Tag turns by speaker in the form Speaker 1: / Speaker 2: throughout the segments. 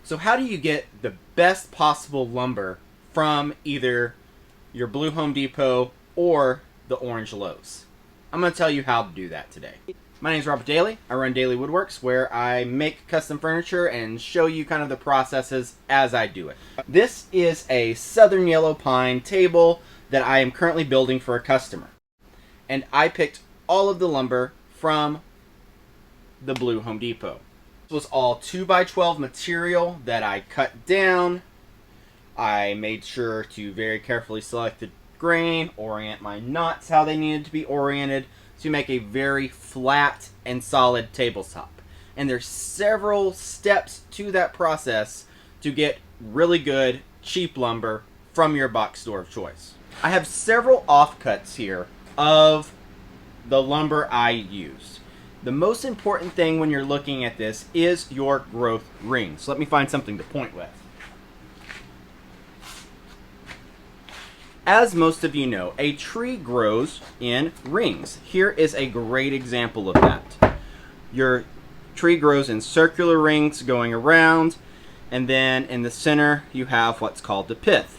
Speaker 1: So how do you get the best possible lumber from either your blue Home Depot or the orange Lowe's? I'm going to tell you how to do that today. My name is Robert Daly. I run Daily Woodworks, where I make custom furniture and show you kind of the processes as I do it. This is a southern yellow pine table that I am currently building for a customer. And I picked all of the lumber from the blue Home Depot. This was all 2x12 material that I cut down. I made sure to very carefully select the grain, orient my knots how they needed to be oriented to make a very flat and solid tabletop. And there's several steps to that process to get really good, cheap lumber from your box store of choice. I have several offcuts here of the lumber I use. The most important thing when you're looking at this is your growth ring. So let me find something to point with. As most of you know, a tree grows in rings. Here is a great example of that. Your tree grows in circular rings going around, and then in the center you have what's called the pith.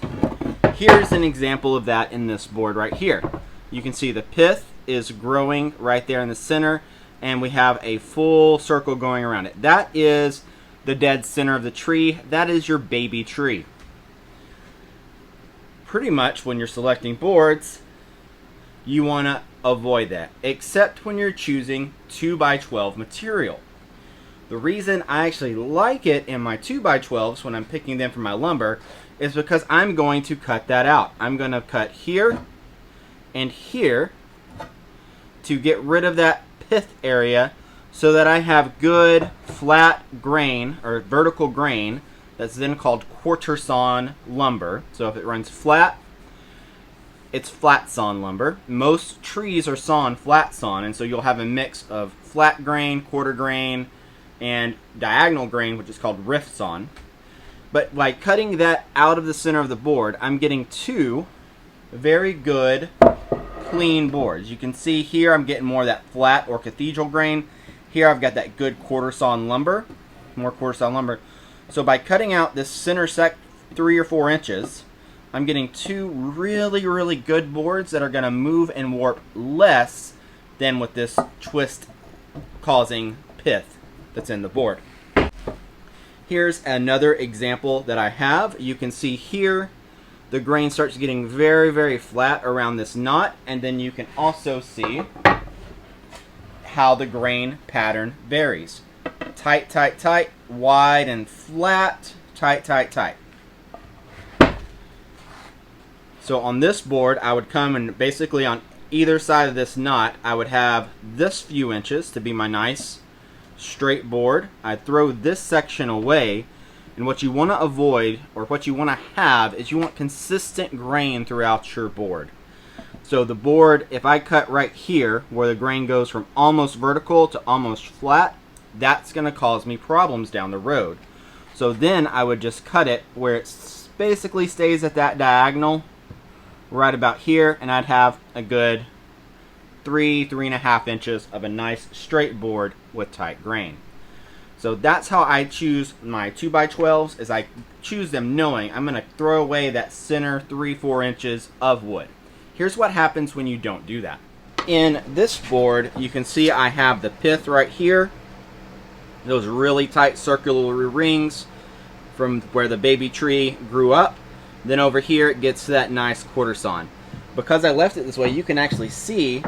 Speaker 1: Here's an example of that in this board right here. You can see the pith is growing right there in the center, and we have a full circle going around it. That is the dead center of the tree. That is your baby tree. Pretty much when you're selecting boards, you want to avoid that, except when you're choosing 2x12 material. The reason I actually like it in my 2x12s when I'm picking them for my lumber is because I'm going to cut that out. I'm going to cut here and here to get rid of that pith area so that I have good flat grain or vertical grain that's then called quarter sawn lumber. So if it runs flat, it's flat sawn lumber. Most trees are sawn flat sawn, and so you'll have a mix of flat grain, quarter grain, and diagonal grain, which is called rift sawn. But by cutting that out of the center of the board, I'm getting two very good clean boards. You can see here I'm getting more of that flat or cathedral grain. Here I've got that good quarter sawn lumber, more quarter sawn lumber. So by cutting out this center 3 or 4 inches, I'm getting two really good boards that are going to move and warp less than with this twist causing pith that's in the board. Here's another example that I have. You can see here the grain starts getting very flat around this knot, and then you can also see how the grain pattern varies. Tight, wide and flat, tight. So on this board, I would come and basically on either side of this knot, I would have this few inches to be my nice straight board. I'd throw this section away, and what you want to avoid, or what you want to have, is you want consistent grain throughout your board. So the board, if I cut right here, where the grain goes from almost vertical to almost flat, that's going to cause me problems down the road. So then I would just cut it where it basically stays at that diagonal, right about here, and I'd have a good 3.5 inches of a nice straight board with tight grain. So that's how I choose my 2x12s, is I choose them knowing I'm going to throw away that center 3-4 inches of wood. Here's what happens when you don't do that. In this board, you can see I have the pith right here. Those really tight circular rings from where the baby tree grew up. Then over here it gets to that nice quarter sawn. Because I left it this way, you can actually see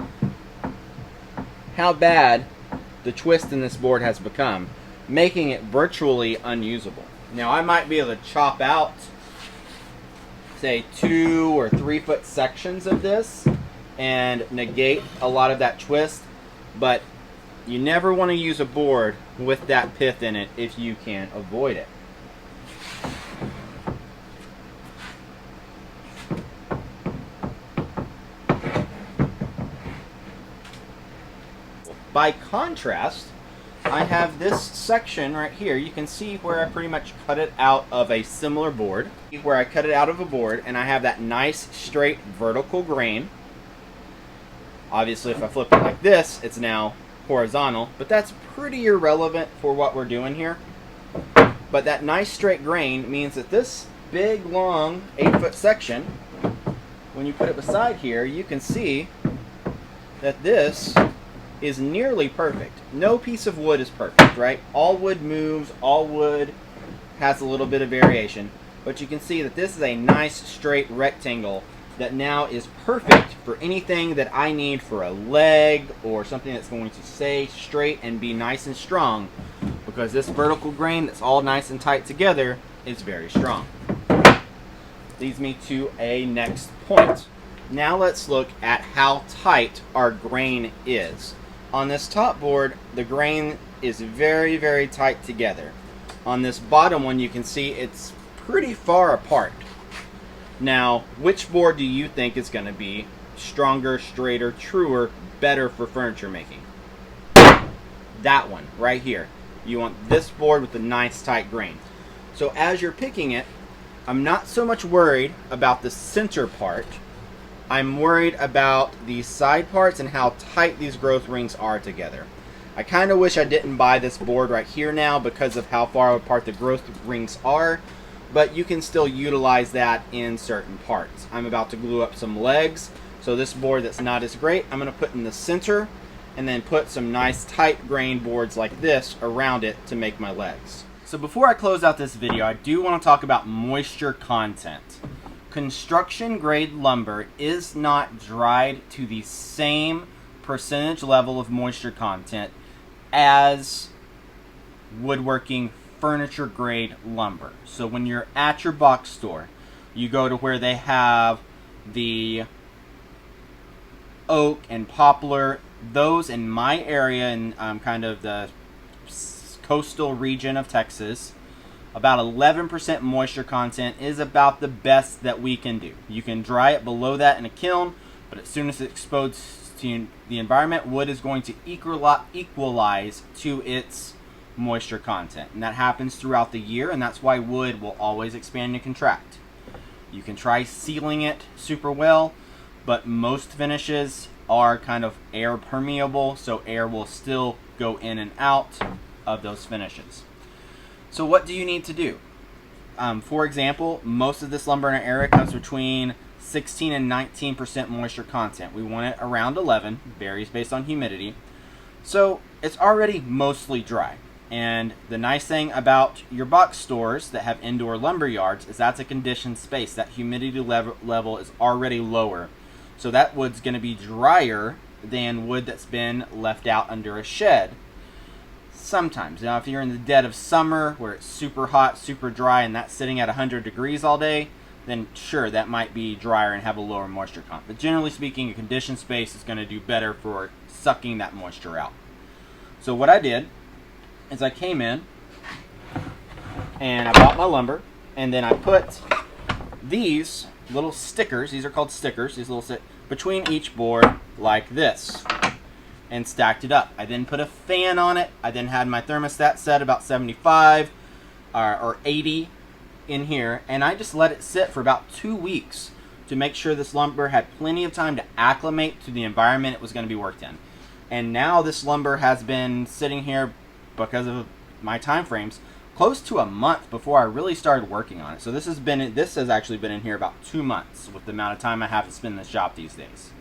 Speaker 1: how bad the twist in this board has become, making it virtually unusable. Now I might be able to chop out, say, 2 or 3 foot sections of this and negate a lot of that twist, but you never want to use a board with that pith in it if you can avoid it. By contrast, I have this section right here. You can see where I pretty much cut it out of a similar board. Where I cut it out of a board, and I have that nice straight vertical grain. Obviously, if I flip it like this, it's now horizontal, but that's pretty irrelevant for what we're doing here. But that nice straight grain means that this big, long 8-foot section, when you put it beside here, you can see that this is nearly perfect. No piece of wood is perfect, right? All wood moves, all wood has a little bit of variation, but you can see that this is a nice straight rectangle that now is perfect for anything that I need for a leg or something that's going to stay straight and be nice and strong, because this vertical grain that's all nice and tight together is very strong. Leads me to a next point. Now let's look at how tight our grain is. On this top board, the grain is very, very tight together. On this bottom one, you can see it's pretty far apart. Now, which board do you think is going to be stronger, straighter, truer, better for furniture making? That one right here. You want this board with the nice tight grain. So as you're picking it, I'm not so much worried about the center part. I'm worried about the side parts and how tight these growth rings are together. I kind of wish I didn't buy this board right here now because of how far apart the growth rings are, but you can still utilize that in certain parts. I'm about to glue up some legs, so this board that's not as great, I'm going to put in the center and then put some nice tight grain boards like this around it to make my legs. So before I close out this video, I do want to talk about moisture content. Construction grade lumber is not dried to the same percentage level of moisture content as woodworking furniture grade lumber. So when you're at your box store, you go to where they have the oak and poplar. Those in my area, in kind of the coastal region of Texas, about 11% moisture content is about the best that we can do. You can dry it below that in a kiln, but as soon as it's exposed to the environment, wood is going to equalize to its moisture content, and that happens throughout the year, and that's why wood will always expand and contract. You can try sealing it super well, but most finishes are kind of air permeable, so air will still go in and out of those finishes. So what do you need to do? For example, most of this lumber in our area comes between 16 and 19% moisture content. We want it around 11, varies based on humidity. So it's already mostly dry. And the nice thing about your box stores that have indoor lumber yards is that's a conditioned space. That humidity level is already lower. So that wood's going to be drier than wood that's been left out under a shed. Sometimes. Now if you're in the dead of summer where it's super hot, super dry, and that's sitting at 100 degrees all day, then sure, that might be drier and have a lower moisture content. But generally speaking, a conditioned space is going to do better for sucking that moisture out. So what I did is I came in and I bought my lumber, and then I put these little stickers, these are called stickers, these little between each board like this, and stacked it up. I then put a fan on it. I then had my thermostat set about 75 or 80 in here, and I just let it sit for about 2 weeks to make sure this lumber had plenty of time to acclimate to the environment it was going to be worked in. And now this lumber has been sitting here, because of my time frames, close to a month before I really started working on it. So this has actually been in here about 2 months with the amount of time I have to spend in this shop these days.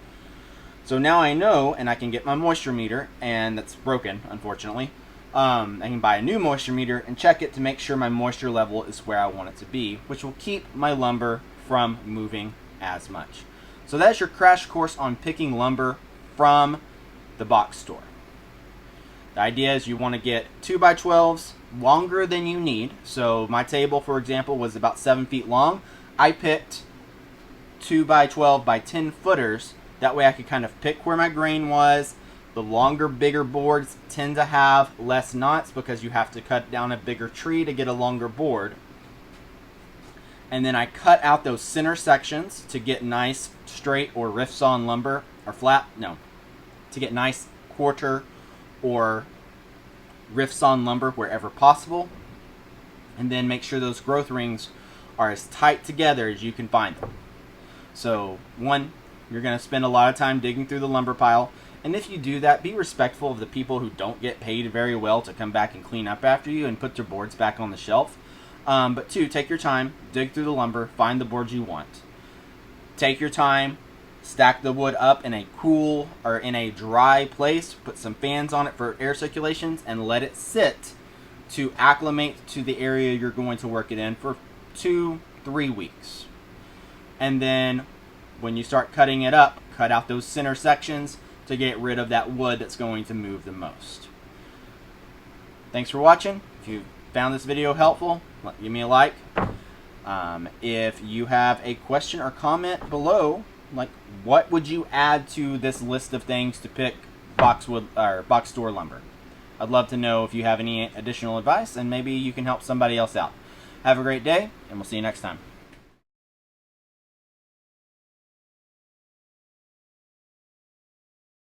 Speaker 1: So now I know, and I can get my moisture meter, and that's broken, unfortunately. I can buy a new moisture meter and check it to make sure my moisture level is where I want it to be, which will keep my lumber from moving as much. So that's your crash course on picking lumber from the box store. The idea is you want to get 2x12s longer than you need. So my table, for example, was about 7 feet long. I picked 2x12 by 10 footers. That way I could kind of pick where my grain was. The longer, bigger boards tend to have less knots because you have to cut down a bigger tree to get a longer board. And then I cut out those center sections to get nice straight or rift sawn lumber, or to get nice quarter or rift sawn lumber wherever possible. And then make sure those growth rings are as tight together as you can find them. So one, you're going to spend a lot of time digging through the lumber pile. And if you do that, be respectful of the people who don't get paid very well to come back and clean up after you and put their boards back on the shelf. But 2, take your time, dig through the lumber, find the boards you want. Take your time, stack the wood up in a cool or in a dry place, put some fans on it for air circulations, and let it sit to acclimate to the area you're going to work it in for 2-3 weeks. And then when you start cutting it up, cut out those center sections to get rid of that wood that's going to move the most. Thanks for watching. If you found this video helpful, give me a like. If you have a question or comment below, like what would you add to this list of things to pick boxwood or box store lumber? I'd love to know if you have any additional advice, and maybe you can help somebody else out. Have a great day, and we'll see you next time.